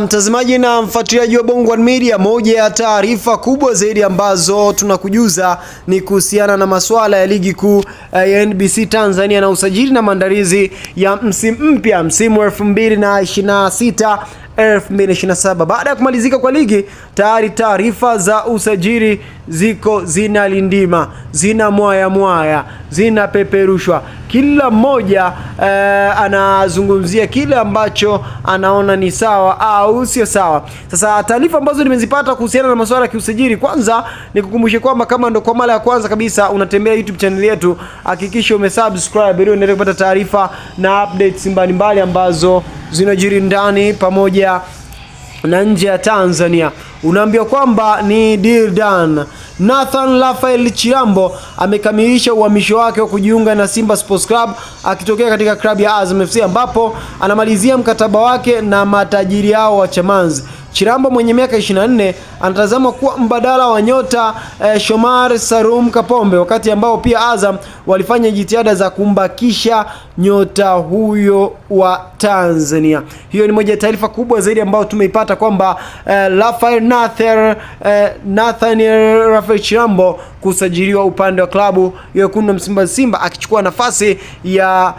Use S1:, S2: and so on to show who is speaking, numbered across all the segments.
S1: Mtazamaji na mfuatiliaji wa Bongo One Media, moja ya taarifa kubwa zaidi ambazo tunakujuza ni kuhusiana na masuala ya ligi kuu ya NBC Tanzania na usajili na maandalizi ya msimu mpya, msimu wa 2026 2027. Baada ya kumalizika kwa ligi, tayari taarifa za usajili ziko zinalindima, zina mwaya, zina peperushwa. Kila mmoja anazungumzia kile ambacho anaona ni sawa au sio sawa. Sasa taarifa ambazo nimezipata kuhusiana na masuala ya kiusajili, kwanza nikukumbushe kwamba kama ndo kwa mara ya kwanza kabisa unatembea YouTube channel yetu, hakikisha umesubscribe ili uendelee kupata taarifa na updates mbalimbali ambazo zinajiri ndani pamoja na nje ya Tanzania. Unaambiwa kwamba ni deal done. Nathan Raphael Chirambo amekamilisha uhamisho wake wa kujiunga na Simba Sports Club akitokea katika klabu ya Azam FC, ambapo anamalizia mkataba wake na matajiri hao wa Chamazi. Chirambo mwenye miaka 24 anatazama kuwa mbadala wa nyota Shomari Salum Kapombe, wakati ambao pia Azam walifanya jitihada za kumbakisha nyota huyo wa Tanzania. Hiyo ni moja ya taarifa kubwa zaidi ambayo tumeipata kwamba Nathaniel Raphael Chirambo kusajiliwa upande wa klabu ya Wekundu Msimbazi Simba, akichukua nafasi ya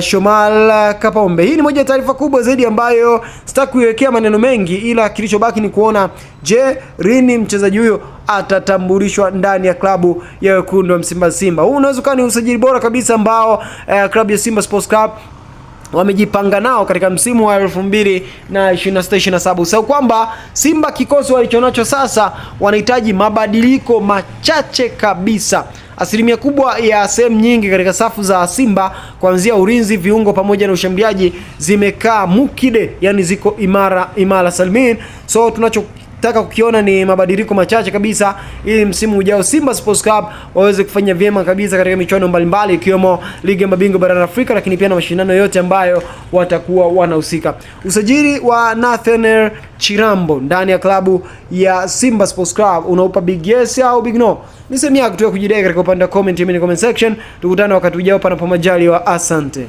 S1: Shomari Kapombe. Hii ni moja ya taarifa kubwa zaidi ambayo sitaki kuiwekea maneno mengi, ila kilichobaki ni kuona, je, lini mchezaji huyo atatambulishwa ndani ya klabu ya Wekundu wa Msimbazi Simba. Huu unaweza kuwa ni usajili bora kabisa ambao klabu ya Simba Sports Club wamejipanga nao katika msimu wa 2026-2027. Usahau kwamba Simba kikosi walichonacho sasa wanahitaji mabadiliko machache kabisa. Asilimia kubwa ya sehemu nyingi katika safu za Simba, kuanzia ulinzi, viungo pamoja na ushambuliaji, zimekaa mukide, yani ziko imara salmin. So tunachotaka kukiona ni mabadiliko machache kabisa ili msimu ujao Simba Sports Club waweze kufanya vyema kabisa katika michuano mbalimbali, ikiwemo ligi ya mabingwa barani Afrika, lakini pia na mashindano yote ambayo watakuwa wanahusika. Usajili wa Nathaniel Chirambo ndani ya klabu ya Simba Sports Club unaupa big yes au big no? Ni sehemu yako tu ya kujidai katika upande wa comment section. Tukutane wakati ujao panapo majaliwa. Asante.